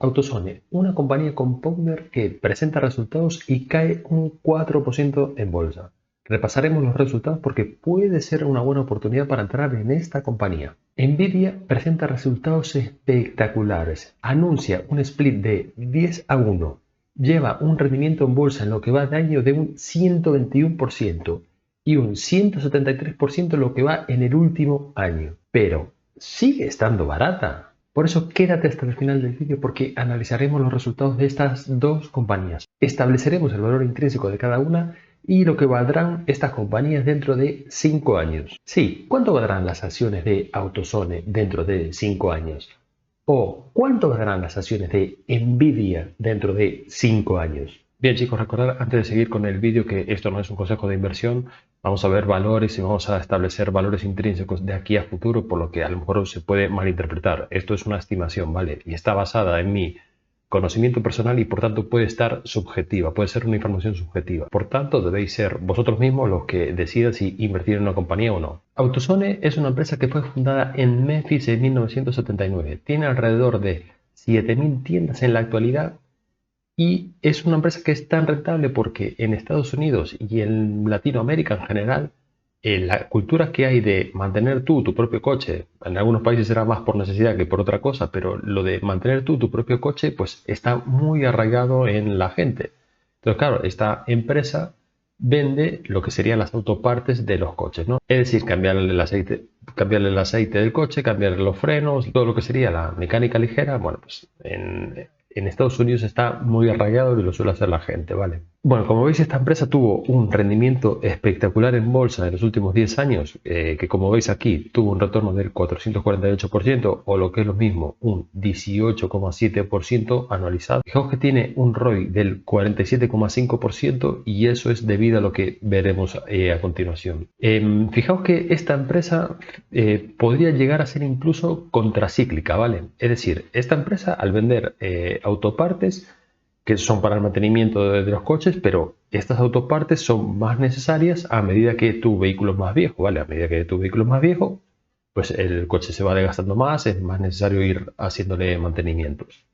Autosone, una compañía compounder que presenta resultados y cae un 4% en bolsa. Repasaremos los resultados porque puede ser una buena oportunidad para entrar en esta compañía. Nvidia presenta resultados espectaculares. Anuncia un split de 10-1. Lleva un rendimiento en bolsa en lo que va de año de un 121% y un 173% en lo que va en el último año. Pero, ¿sigue estando barata? Por eso quédate hasta el final del vídeo porque analizaremos los resultados de estas dos compañías. Estableceremos el valor intrínseco de cada una y lo que valdrán estas compañías dentro de 5 años. Sí, ¿cuánto valdrán las acciones de AutoZone dentro de 5 años? ¿O cuánto valdrán las acciones de Nvidia dentro de 5 años? Bien chicos, recordad antes de seguir con el vídeo que esto no es un consejo de inversión. Vamos a ver valores y vamos a establecer valores intrínsecos de aquí a futuro, por lo que a lo mejor se puede malinterpretar. Esto es una estimación, ¿vale? Y está basada en mi conocimiento personal y por tanto puede estar subjetiva, puede ser una información subjetiva. Por tanto, debéis ser vosotros mismos los que decidan si invertir en una compañía o no. AutoZone es una empresa que fue fundada en Memphis en 1979. Tiene alrededor de 7.000 tiendas en la actualidad. Y es una empresa que es tan rentable porque en Estados Unidos y en Latinoamérica en general, la cultura que hay de mantener tú tu propio coche, en algunos países será más por necesidad que por otra cosa, pero lo de mantener tú tu propio coche, pues está muy arraigado en la gente. Entonces, claro, esta empresa vende lo que serían las autopartes de los coches, ¿no? Es decir, cambiarle el aceite del coche, cambiarle los frenos, todo lo que sería la mecánica ligera, bueno, pues en Estados Unidos está muy arraigado y lo suele hacer la gente, ¿vale? Bueno, como veis, esta empresa tuvo un rendimiento espectacular en bolsa en los últimos 10 años, que como veis aquí, tuvo un retorno del 448% o lo que es lo mismo, un 18,7% anualizado. Fijaos que tiene un ROI del 47,5% y eso es debido a lo que veremos a continuación. Fijaos que esta empresa podría llegar a ser incluso contracíclica, ¿vale? Es decir, esta empresa al vender autopartes que son para el mantenimiento de los coches, pero estas autopartes son más necesarias a medida que tu vehículo es más viejo, ¿vale? A medida que tu vehículo es más viejo, pues el coche se va desgastando más, es más necesario ir haciéndole mantenimientos.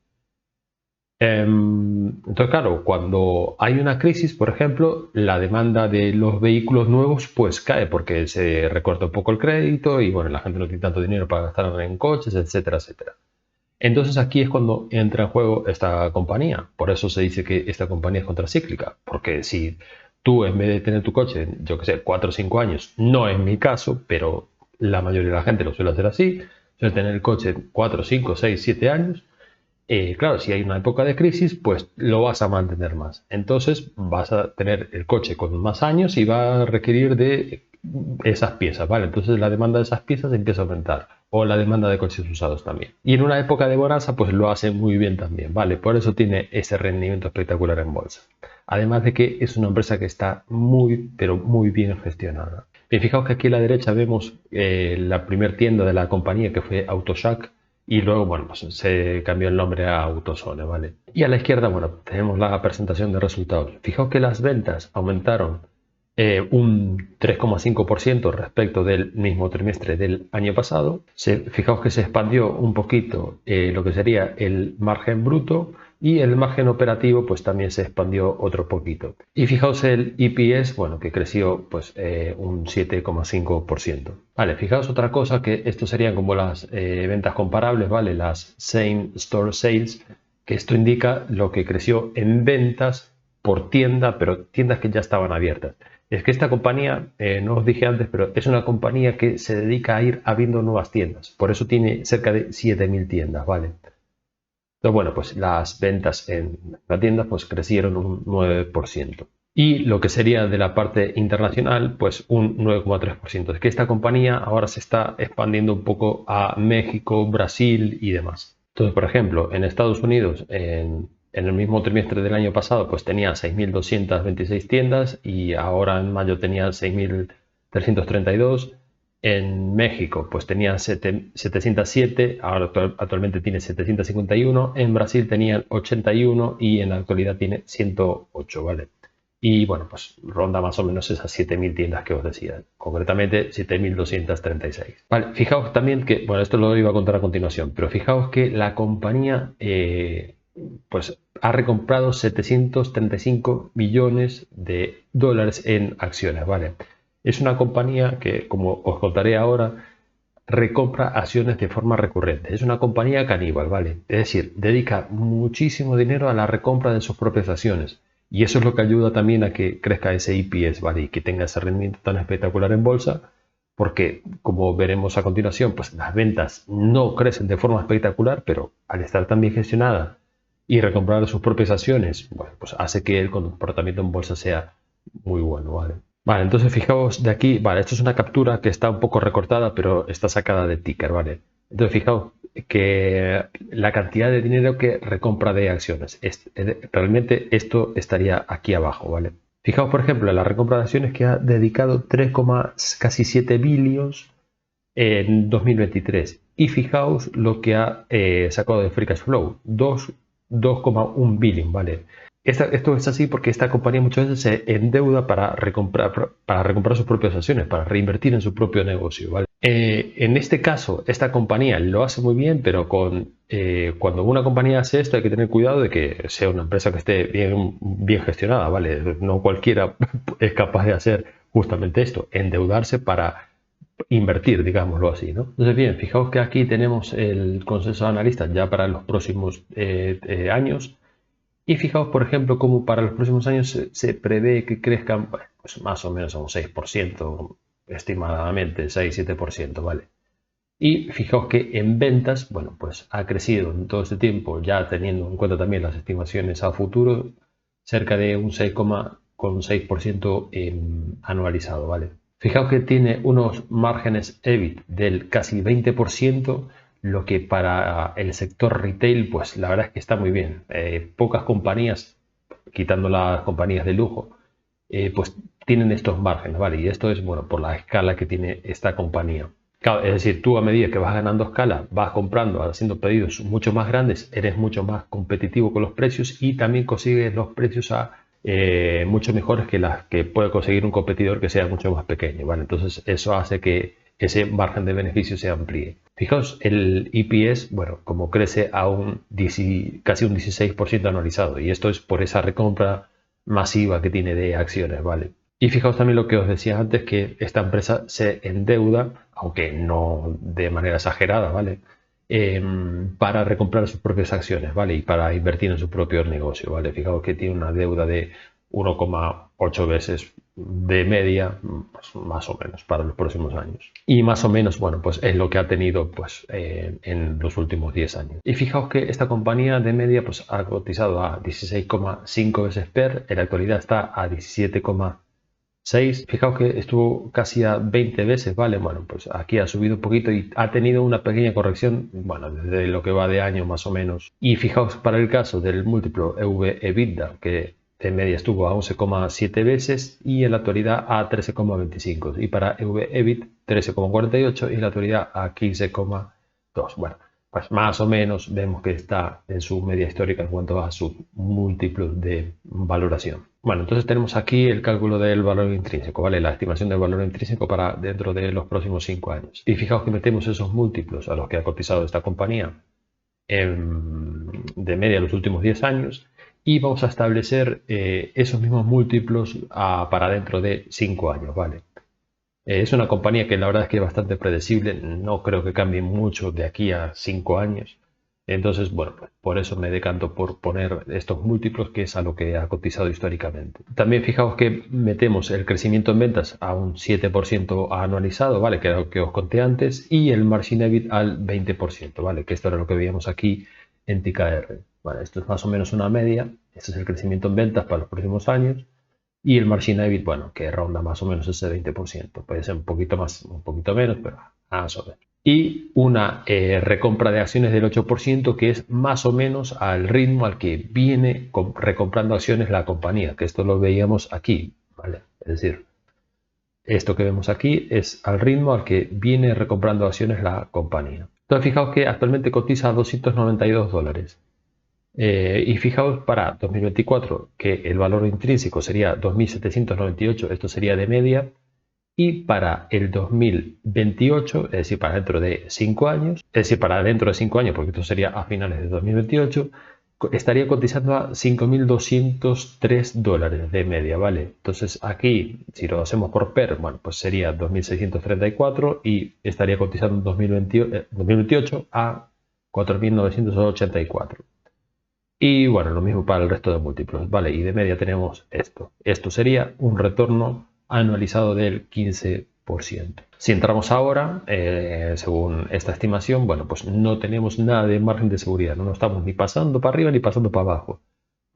Entonces, claro, cuando hay una crisis, por ejemplo, la demanda de los vehículos nuevos pues cae porque se recorta un poco el crédito y bueno, la gente no tiene tanto dinero para gastar en coches, etcétera, etcétera. Entonces aquí es cuando entra en juego esta compañía. Por eso se dice que esta compañía es contracíclica. Porque si tú en vez de tener tu coche, yo que sé, 4 o 5 años, no es mi caso, pero la mayoría de la gente lo suele hacer así, suele tener el coche 4, 5, 6, 7 años, claro, si hay una época de crisis, pues lo vas a mantener más. Entonces vas a tener el coche con más años y va a requerir de esas piezas, ¿vale? Entonces la demanda de esas piezas empieza a aumentar. O la demanda de coches usados también. Y en una época de bonanza, pues lo hace muy bien también, ¿vale? Por eso tiene ese rendimiento espectacular en bolsa. Además de que es una empresa que está muy, pero muy bien gestionada. Bien, fijaos que aquí a la derecha vemos la primera tienda de la compañía que fue AutoShack y luego, bueno, pues se cambió el nombre a AutoZone, ¿vale? Y a la izquierda, bueno, tenemos la presentación de resultados. Fijaos que las ventas aumentaron un 3,5% respecto del mismo trimestre del año pasado. Fijaos que se expandió un poquito lo que sería el margen bruto y el margen operativo pues también se expandió otro poquito. Y fijaos el EPS, bueno, que creció pues un 7,5%. Vale, fijaos otra cosa que esto serían como las ventas comparables, ¿vale? Las Same Store Sales, que esto indica lo que creció en ventas por tienda, pero tiendas que ya estaban abiertas. Es que esta compañía, no os dije antes, pero es una compañía que se dedica a ir abriendo nuevas tiendas. Por eso tiene cerca de 7.000 tiendas, ¿vale? Entonces, bueno, pues las ventas en la tienda pues crecieron un 9%. Y lo que sería de la parte internacional, pues un 9,3%. Es que esta compañía ahora se está expandiendo un poco a México, Brasil y demás. Entonces, por ejemplo, en Estados Unidos, en el mismo trimestre del año pasado, pues tenía 6.226 tiendas y ahora en mayo tenía 6.332. En México, pues tenía 707, ahora actualmente tiene 751. En Brasil tenían 81 y en la actualidad tiene 108, ¿vale? Y bueno, pues ronda más o menos esas 7.000 tiendas que os decía, concretamente 7.236. Vale, fijaos también que, bueno, esto lo iba a contar a continuación, pero fijaos que la compañía pues ha recomprado 735 millones de dólares en acciones, ¿vale? Es una compañía que, como os contaré ahora, recompra acciones de forma recurrente. Es una compañía caníbal, ¿vale? Es decir, dedica muchísimo dinero a la recompra de sus propias acciones. Y eso es lo que ayuda también a que crezca ese EPS, ¿vale? Y que tenga ese rendimiento tan espectacular en bolsa, porque como veremos a continuación, pues las ventas no crecen de forma espectacular, pero al estar tan bien gestionada y recomprar sus propias acciones, bueno, pues hace que el comportamiento en bolsa sea muy bueno, ¿vale? Vale, entonces fijaos de aquí, vale, esto es una captura que está un poco recortada, pero está sacada de ticker, ¿vale? Entonces fijaos que la cantidad de dinero que recompra de acciones, realmente esto estaría aquí abajo, ¿vale? Fijaos, por ejemplo, en la recompra de acciones que ha dedicado 3,7 billions en 2023. Y fijaos lo que ha sacado de Free Cash Flow, 2,1 billion, ¿vale? Esto es así porque esta compañía muchas veces se endeuda para recomprar sus propias acciones, para reinvertir en su propio negocio, ¿vale? En este caso, esta compañía lo hace muy bien, pero cuando una compañía hace esto hay que tener cuidado de que sea una empresa que esté bien gestionada, ¿vale? No cualquiera es capaz de hacer justamente esto, endeudarse para invertir, digámoslo así, ¿no? Entonces, bien, fijaos que aquí tenemos el consenso de analistas ya para los próximos años. Y fijaos, por ejemplo, cómo para los próximos años se prevé que crezcan, bueno, pues más o menos a un 6%, estimadamente 6-7%, ¿vale? Y fijaos que en ventas, bueno, pues ha crecido en todo este tiempo, ya teniendo en cuenta también las estimaciones a futuro, cerca de un 6,6% anualizado, ¿vale? Fijaos que tiene unos márgenes EBIT del casi 20%, lo que para el sector retail, pues la verdad es que está muy bien. Pocas compañías, quitando las compañías de lujo, pues tienen estos márgenes, ¿vale? Y esto es, bueno, por la escala que tiene esta compañía. Claro, es decir, tú a medida que vas ganando escala, vas comprando, haciendo pedidos mucho más grandes, eres mucho más competitivo con los precios y también consigues los precios mucho mejores que las que puede conseguir un competidor que sea mucho más pequeño, ¿vale? Entonces eso hace que ese margen de beneficio se amplíe. Fijaos, el EPS, bueno, como crece a casi un 16% anualizado y esto es por esa recompra masiva que tiene de acciones, ¿vale? Y fijaos también lo que os decía antes, que esta empresa se endeuda, aunque no de manera exagerada, ¿vale? Para recomprar sus propias acciones, ¿vale? Y para invertir en su propio negocio, ¿vale? Fijaos que tiene una deuda de 1,8 veces de media, pues, más o menos, para los próximos años. Y más o menos, bueno, pues es lo que ha tenido pues, en los últimos 10 años. Y fijaos que esta compañía de media pues, ha cotizado a 16,5 veces PER, en la actualidad está a 17,6. Fijaos que estuvo casi a 20 veces, ¿vale? Bueno, pues aquí ha subido un poquito y ha tenido una pequeña corrección, bueno, desde lo que va de año más o menos. Y fijaos para el caso del múltiplo EV/EBITDA, que de media estuvo a 11,7 veces y en la actualidad a 13,25. Y para EV/EBIT 13,48 y en la actualidad a 15,2. Bueno, pues más o menos vemos que está en su media histórica en cuanto a sus múltiplos de valoración. Bueno, entonces tenemos aquí el cálculo del valor intrínseco, ¿vale? La estimación del valor intrínseco para dentro de los próximos 5 años. Y fijaos que metemos esos múltiplos a los que ha cotizado esta compañía de media los últimos 10 años y vamos a establecer esos mismos múltiplos para dentro de 5 años, ¿vale? Es una compañía que la verdad es que es bastante predecible, no creo que cambie mucho de aquí a 5 años. Entonces, bueno, pues por eso me decanto por poner estos múltiplos, que es a lo que ha cotizado históricamente. También fijaos que metemos el crecimiento en ventas a un 7% anualizado, ¿vale? Que era lo que os conté antes, y el margin EBIT al 20%, ¿vale? Que esto era lo que veíamos aquí en TKR. Vale, esto es más o menos una media. Este es el crecimiento en ventas para los próximos años. Y el margin EBIT, bueno, que ronda más o menos ese 20%. Puede ser un poquito más, un poquito menos, pero más o menos. Y una recompra de acciones del 8%, que es más o menos al ritmo al que viene recomprando acciones la compañía, que esto lo veíamos aquí, ¿vale? Es decir, esto que vemos aquí es al ritmo al que viene recomprando acciones la compañía. Entonces, fijaos que actualmente cotiza a $292. Y fijaos para 2024 que el valor intrínseco sería 2.798, esto sería de media, y para el 2028, es decir, para dentro de 5 años, es decir, para dentro de 5 años, porque esto sería a finales de 2028, estaría cotizando a 5.203 dólares de media, ¿vale? Entonces aquí, si lo hacemos por PER, bueno, pues sería 2.634 y estaría cotizando en 2028 a 4.984. Y bueno, lo mismo para el resto de múltiplos, ¿vale? Y de media tenemos esto. Esto sería un retorno anualizado del 15%. Si entramos ahora, según esta estimación, bueno, pues no tenemos nada de margen de seguridad, no nos estamos ni pasando para arriba ni pasando para abajo.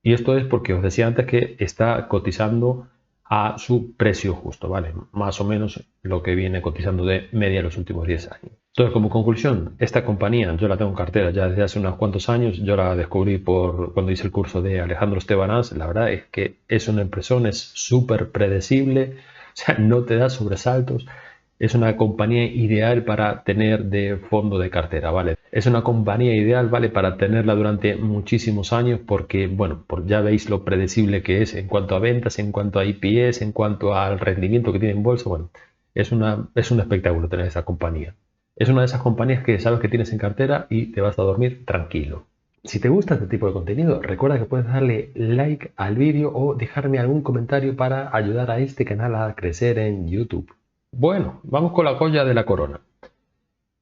Y esto es porque os decía antes que está cotizando a su precio justo, ¿vale? Más o menos lo que viene cotizando de media en los últimos 10 años. Entonces, como conclusión, esta compañía yo la tengo en cartera ya desde hace unos cuantos años. Yo la descubrí cuando hice el curso de Alejandro Estebanás. La verdad es que es una empresa, es súper predecible, o sea, no te da sobresaltos. Es una compañía ideal para tener de fondo de cartera, ¿vale? Es una compañía ideal, ¿vale? Para tenerla durante muchísimos años porque, bueno, ya veis lo predecible que es en cuanto a ventas, en cuanto a IPS, en cuanto al rendimiento que tiene en bolsa. Bueno, es un espectáculo tener esa compañía. Es una de esas compañías que sabes que tienes en cartera y te vas a dormir tranquilo. Si te gusta este tipo de contenido, recuerda que puedes darle like al vídeo o dejarme algún comentario para ayudar a este canal a crecer en YouTube. Bueno, vamos con la joya de la corona.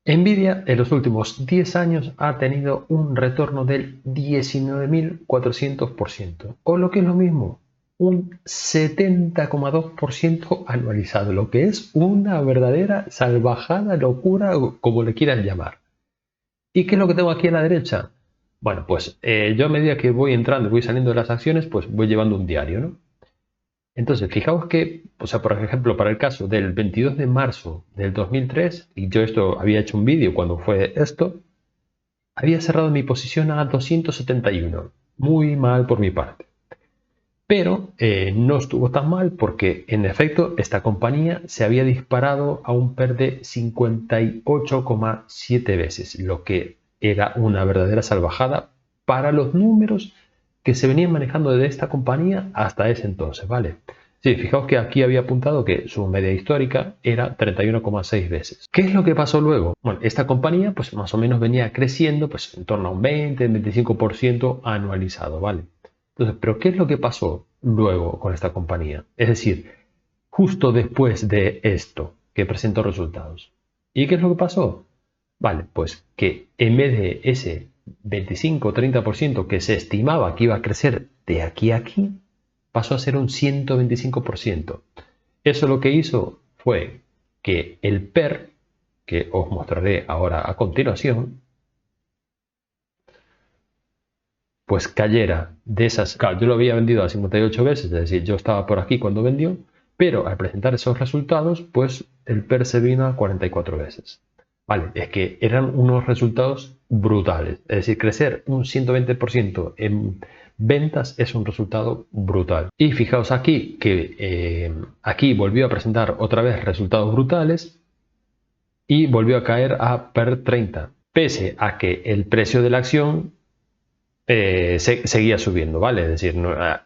Nvidia en los últimos 10 años ha tenido un retorno del 19.400%, o lo que es lo mismo, un 70,2% anualizado, lo que es una verdadera salvajada, locura, como le quieran llamar. ¿Y qué es lo que tengo aquí a la derecha? Bueno, pues yo a medida que voy entrando y voy saliendo de las acciones, pues voy llevando un diario, ¿no? Entonces, fijaos que, o sea, por ejemplo, para el caso del 22 de marzo del 2003, y yo esto había hecho un vídeo cuando fue esto, había cerrado mi posición a 271. Muy mal por mi parte. Pero no estuvo tan mal porque, en efecto, esta compañía se había disparado a un PER de 58,7 veces, lo que era una verdadera salvajada para los números que se venían manejando de esta compañía hasta ese entonces, ¿vale? Sí, fijaos que aquí había apuntado que su media histórica era 31,6 veces. ¿Qué es lo que pasó luego? Bueno, esta compañía pues más o menos venía creciendo pues en torno a un 20-25% anualizado, ¿vale? Entonces, ¿pero qué es lo que pasó luego con esta compañía? Es decir, justo después de esto que presentó resultados. ¿Y qué es lo que pasó? Vale, pues que en vez de ese 25 o 30% que se estimaba que iba a crecer de aquí a aquí, pasó a ser un 125%. Eso lo que hizo fue que el PER, que os mostraré ahora a continuación, pues cayera de esas. Claro, yo lo había vendido a 58 veces, es decir, yo estaba por aquí cuando vendió, pero al presentar esos resultados, pues el PER se vino a 44 veces. Vale, es que eran unos resultados brutales. Es decir, crecer un 120% en ventas es un resultado brutal. Y fijaos aquí que aquí volvió a presentar otra vez resultados brutales y volvió a caer a PER 30, pese a que el precio de la acción seguía subiendo, ¿vale? Es decir,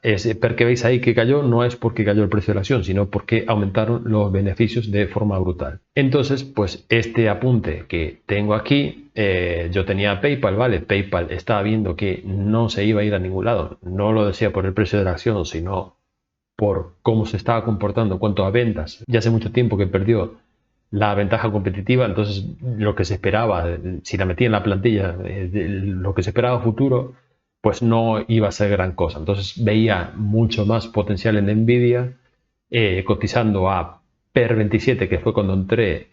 ese PER que veis ahí que cayó no es porque cayó el precio de la acción, sino porque aumentaron los beneficios de forma brutal. Entonces, pues este apunte que tengo aquí, yo tenía PayPal, ¿vale? PayPal estaba viendo que no se iba a ir a ningún lado, no lo decía por el precio de la acción, sino por cómo se estaba comportando en cuanto a ventas. Ya hace mucho tiempo que perdió la ventaja competitiva, entonces lo que se esperaba, si la metía en la plantilla, lo que se esperaba a futuro, pues no iba a ser gran cosa. Entonces veía mucho más potencial en Nvidia, cotizando a PER 27, que fue cuando entré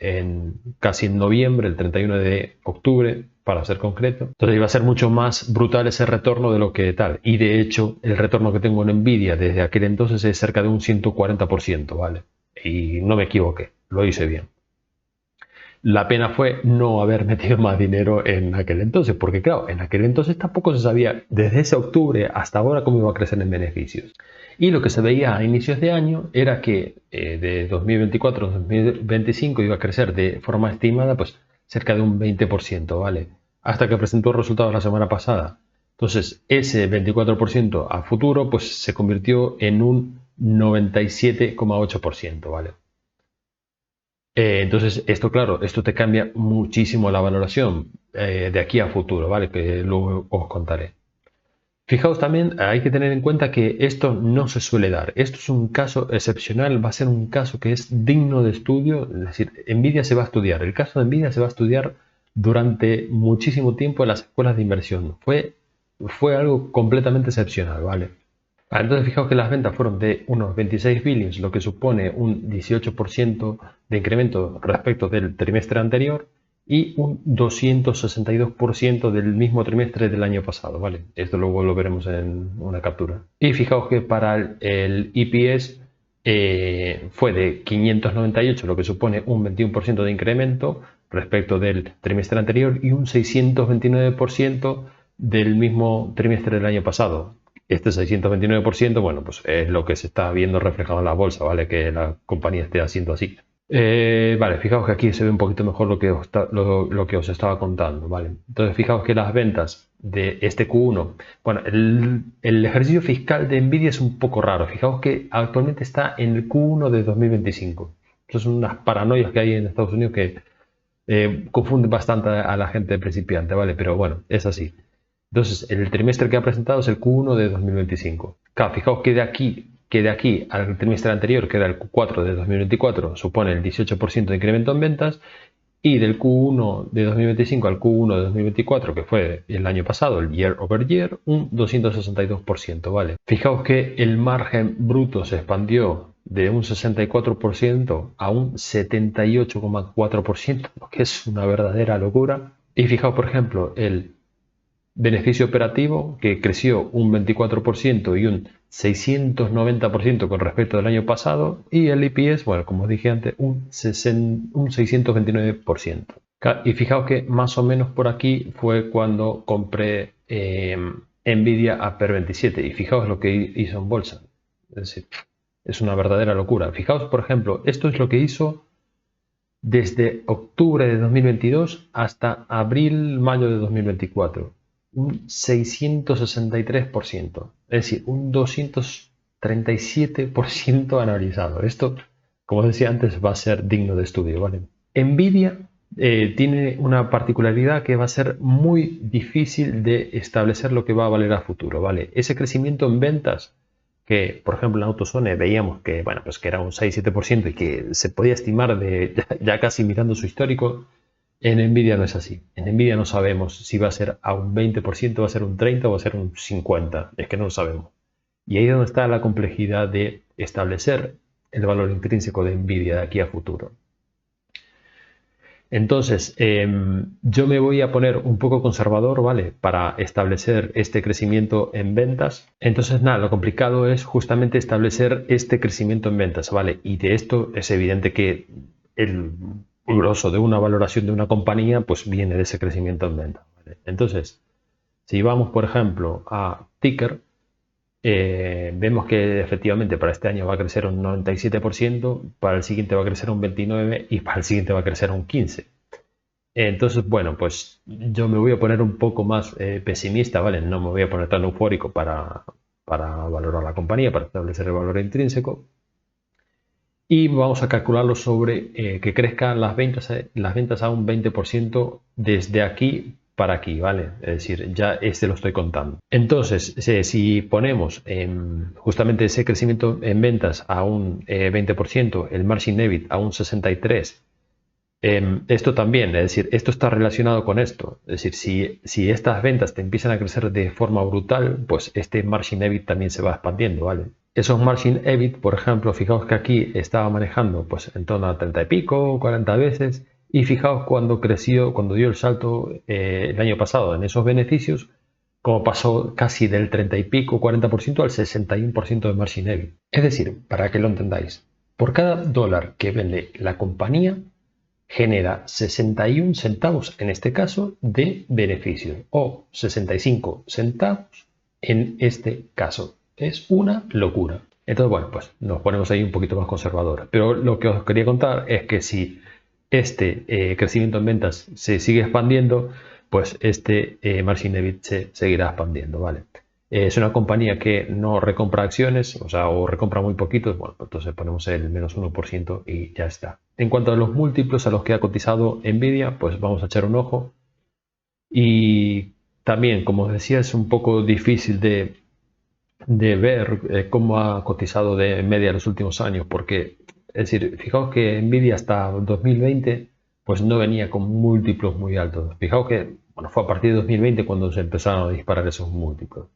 casi en noviembre, el 31 de octubre, para ser concreto. Entonces iba a ser mucho más brutal ese retorno de lo que tal. Y de hecho, el retorno que tengo en Nvidia desde aquel entonces es cerca de un 140%, ¿vale? Y no me equivoqué, lo hice bien. La pena fue no haber metido más dinero en aquel entonces, porque claro, en aquel entonces tampoco se sabía desde ese octubre hasta ahora cómo iba a crecer en beneficios. Y lo que se veía a inicios de año era que de 2024 a 2025 iba a crecer de forma estimada pues cerca de un 20%, ¿vale? Hasta que presentó resultados la semana pasada. Entonces ese 24% a futuro pues se convirtió en un 97,8%, ¿vale? Entonces, esto, claro, esto te cambia muchísimo la valoración de aquí a futuro, ¿vale? Que luego os contaré. Fijaos también, hay que tener en cuenta que esto no se suele dar. Esto es un caso excepcional, va a ser un caso que es digno de estudio. Es decir, Nvidia se va a estudiar. El caso de Nvidia se va a estudiar durante muchísimo tiempo en las escuelas de inversión. Fue algo completamente excepcional, ¿vale? Entonces, fijaos que las ventas fueron de unos 26 billions, lo que supone un 18% de incremento respecto del trimestre anterior y un 262% del mismo trimestre del año pasado, ¿vale? Esto luego lo veremos en una captura. Y fijaos que para el EPS fue de 598, lo que supone un 21% de incremento respecto del trimestre anterior y un 629% del mismo trimestre del año pasado. Este 629%, bueno, pues es lo que se está viendo reflejado en la bolsa, ¿vale? Que la compañía esté haciendo así. Vale, fijaos que aquí se ve un poquito mejor lo que os estaba contando, ¿vale? Entonces, fijaos que las ventas de este Q1, bueno, el ejercicio fiscal de Nvidia es un poco raro. Fijaos que actualmente está en el Q1 de 2025. Estas son unas paranoias que hay en Estados Unidos que confunden bastante a la gente principiante, ¿vale? Pero bueno, es así. Entonces, el trimestre que ha presentado es el Q1 de 2025. Claro, fijaos que de aquí al trimestre anterior, que era el Q4 de 2024, supone el 18% de incremento en ventas, y del Q1 de 2025 al Q1 de 2024, que fue el año pasado, el year over year, un 262%, ¿vale? Fijaos que el margen bruto se expandió de un 64% a un 78,4%, lo que es una verdadera locura. Y fijaos, por ejemplo, el beneficio operativo, que creció un 24% y un 690% con respecto al año pasado, y el EPS, bueno, como os dije antes, un 629%. Y fijaos que más o menos por aquí fue cuando compré Nvidia a PER 27, y fijaos lo que hizo en bolsa. Es decir, es una verdadera locura. Fijaos, por ejemplo, esto es lo que hizo desde octubre de 2022 hasta abril-mayo de 2024, un 663%, es decir, un 237% analizado. Esto, como decía antes, va a ser digno de estudio, ¿vale? Nvidia tiene una particularidad que va a ser muy difícil de establecer lo que va a valer a futuro, ¿vale? Ese crecimiento en ventas que, por ejemplo, en AutoZone veíamos que, bueno, pues que era un 6-7% y que se podía estimar ya casi mirando su histórico, en Nvidia no es así. En Nvidia no sabemos si va a ser a un 20%, va a ser un 30% o va a ser un 50%. Es que no lo sabemos. Y ahí es donde está la complejidad de establecer el valor intrínseco de Nvidia de aquí a futuro. Entonces, yo me voy a poner un poco conservador, ¿vale? Para establecer este crecimiento en ventas. Entonces, nada, lo complicado es justamente establecer este crecimiento en ventas, ¿vale? Y de esto es evidente que el grosso de una valoración de una compañía, pues viene de ese crecimiento en ventas, ¿vale? Entonces, si vamos, por ejemplo, a Ticker, vemos que efectivamente para este año va a crecer un 97%, para el siguiente va a crecer un 29% y para el siguiente va a crecer un 15%. Entonces, bueno, pues yo me voy a poner un poco más pesimista, ¿vale? No me voy a poner tan eufórico para valorar la compañía, para establecer el valor intrínseco. Y vamos a calcularlo sobre que crezcan las ventas a un 20% desde aquí para aquí, ¿vale? Es decir, ya este lo estoy contando. Entonces, si ponemos justamente ese crecimiento en ventas a un 20%, el margin EBIT a un 63%, esto también, es decir, esto está relacionado con esto. Es decir, si estas ventas te empiezan a crecer de forma brutal, pues este margin EBIT también se va expandiendo, ¿vale? Esos margin EBIT, por ejemplo, fijaos que aquí estaba manejando pues en torno a 30 y pico, 40 veces, y fijaos cuando creció, cuando dio el salto el año pasado en esos beneficios, como pasó casi del 30 y pico, 40% al 61% de margin EBIT. Es decir, para que lo entendáis, por cada dólar que vende la compañía, genera 61 centavos, en este caso, de beneficio, o 65 centavos en este caso. Es una locura. Entonces, bueno, pues nos ponemos ahí un poquito más conservadores. Pero lo que os quería contar es que si este crecimiento en ventas se sigue expandiendo, pues este margin EBIT se seguirá expandiendo, ¿vale? Es una compañía que no recompra acciones, o sea, o recompra muy poquitos, bueno, pues entonces ponemos el menos 1% y ya está. En cuanto a los múltiplos a los que ha cotizado Nvidia, pues vamos a echar un ojo. Y también, como os decía, es un poco difícil de ver cómo ha cotizado de media en los últimos años, porque, es decir, fijaos que Nvidia hasta 2020 pues no venía con múltiplos muy altos. Fijaos que bueno, fue a partir de 2020 cuando se empezaron a disparar esos múltiplos.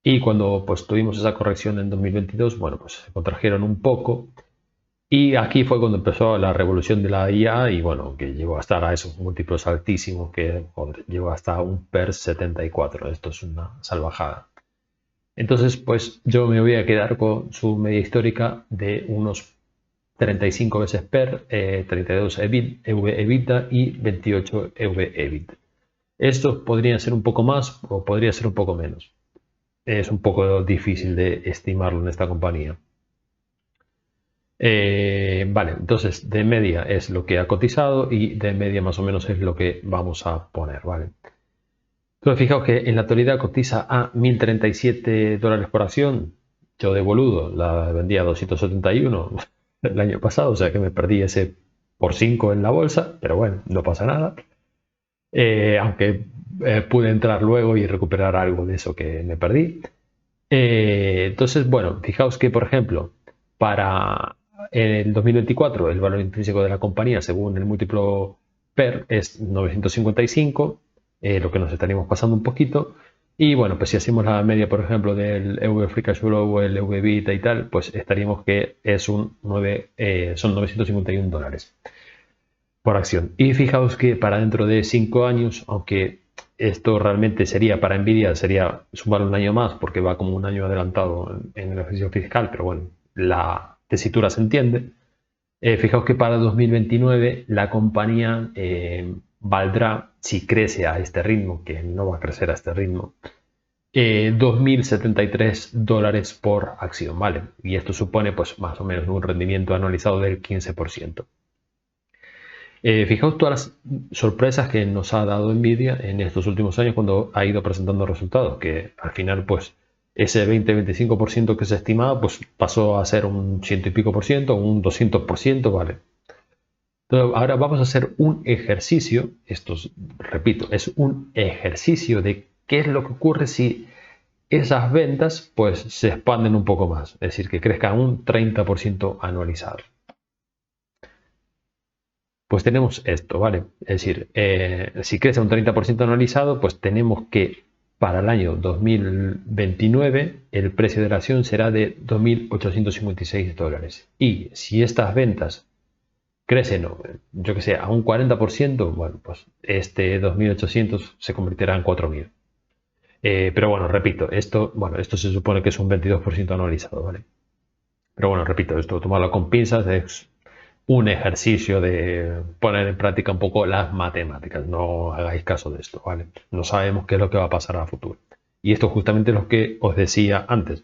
Y cuando pues tuvimos esa corrección en 2022, bueno, pues se contrajeron un poco. Y aquí fue cuando empezó la revolución de la IA y bueno, que llegó a estar a esos múltiplos altísimos que joder, llegó hasta un PER 74. Esto es una salvajada. Entonces, pues yo me voy a quedar con su media histórica de unos 35 veces PER, 32 EBITDA y 28 EV/EBIT. Estos podrían ser un poco más o podría ser un poco menos. Es un poco difícil de estimarlo en esta compañía. Vale, entonces de media es lo que ha cotizado y de media más o menos es lo que vamos a poner, ¿vale? Entonces fijaos que en la actualidad cotiza a $1037 por acción. Yo de boludo la vendía a 271 el año pasado, o sea que me perdí ese por 5 en la bolsa, pero bueno, no pasa nada. Aunque pude entrar luego y recuperar algo de eso que me perdí. Entonces, bueno, fijaos que, por ejemplo, para el 2024 el valor intrínseco de la compañía, según el múltiplo PER, es 955, lo que nos estaríamos pasando un poquito. Y bueno, pues si hacemos la media, por ejemplo, del EV Free Cash Flow o el EV EBITDA y tal, pues estaríamos que es son $951 por acción. Y fijaos que para dentro de 5 años, aunque esto realmente sería para Nvidia, sería sumar un año más porque va como un año adelantado en el ejercicio fiscal, pero bueno, la tesitura se entiende. Fijaos que para 2029 la compañía valdrá, si crece a este ritmo, que no va a crecer a este ritmo, $2.073 por acción, ¿vale? Y esto supone pues más o menos un rendimiento anualizado del 15%. Fijaos todas las sorpresas que nos ha dado Nvidia en estos últimos años cuando ha ido presentando resultados, que al final pues ese 20-25% que se estimaba pues pasó a ser un 100 y pico por ciento, un 200%, ¿vale? Entonces, ahora vamos a hacer un ejercicio, esto repito, es un ejercicio de qué es lo que ocurre si esas ventas pues se expanden un poco más, es decir, que crezcan un 30% anualizado. Pues tenemos esto, ¿vale? Es decir, si crece un 30% anualizado, pues tenemos que para el año 2029 el precio de la acción será de $2.856. Y si estas ventas crecen, yo que sé, a un 40%, bueno, pues este 2.800 se convertirá en 4.000. Pero bueno, repito, esto se supone que es un 22% anualizado, ¿vale? Pero bueno, repito, esto tomarlo con pinzas es un ejercicio de poner en práctica un poco las matemáticas. No hagáis caso de esto, ¿vale? No sabemos qué es lo que va a pasar a futuro. Y esto justamente es lo que os decía antes.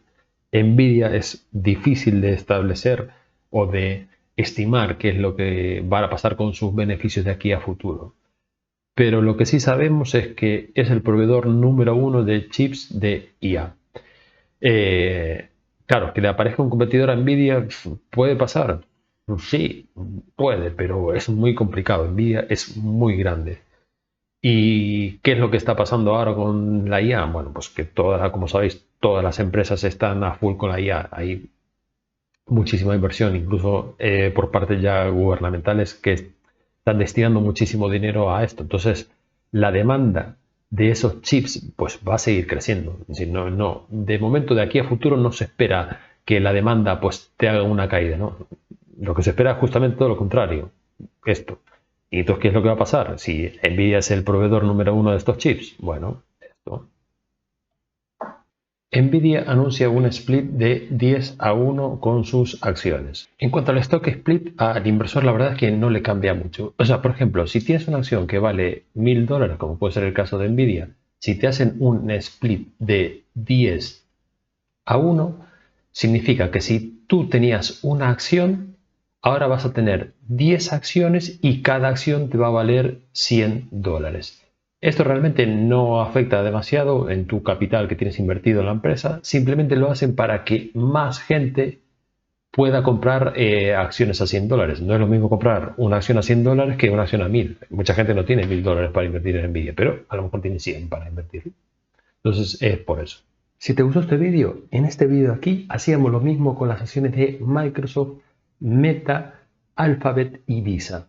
Nvidia es difícil de establecer o de estimar qué es lo que va a pasar con sus beneficios de aquí a futuro. Pero lo que sí sabemos es que es el proveedor número uno de chips de IA. Claro, que le aparezca un competidor a Nvidia puede pasar. Sí, puede, pero es muy complicado. Nvidia es muy grande. ¿Y qué es lo que está pasando ahora con la IA? Bueno, pues que como sabéis, todas las empresas están a full con la IA. Hay muchísima inversión, incluso por parte ya gubernamentales que están destinando muchísimo dinero a esto. Entonces, la demanda de esos chips pues va a seguir creciendo. Es decir, de momento de aquí a futuro no se espera que la demanda pues te haga una caída, ¿no? Lo que se espera es justamente todo lo contrario, esto. ¿Y entonces qué es lo que va a pasar? Si Nvidia es el proveedor número uno de estos chips, bueno, esto. Nvidia anuncia un split de 10-1 con sus acciones. En cuanto al stock split, al inversor la verdad es que no le cambia mucho. O sea, por ejemplo, si tienes una acción que vale $1.000, como puede ser el caso de Nvidia, si te hacen un split de 10-1, significa que si tú tenías una acción, ahora vas a tener 10 acciones y cada acción te va a valer $100. Esto realmente no afecta demasiado en tu capital que tienes invertido en la empresa, simplemente lo hacen para que más gente pueda comprar acciones a $100. No es lo mismo comprar una acción a $100 que una acción a 1000. Mucha gente no tiene $1000 para invertir en Nvidia, pero a lo mejor tiene 100 para invertir. Entonces es por eso. Si te gustó este vídeo, en este vídeo aquí hacíamos lo mismo con las acciones de Microsoft, Meta, Alphabet y Visa.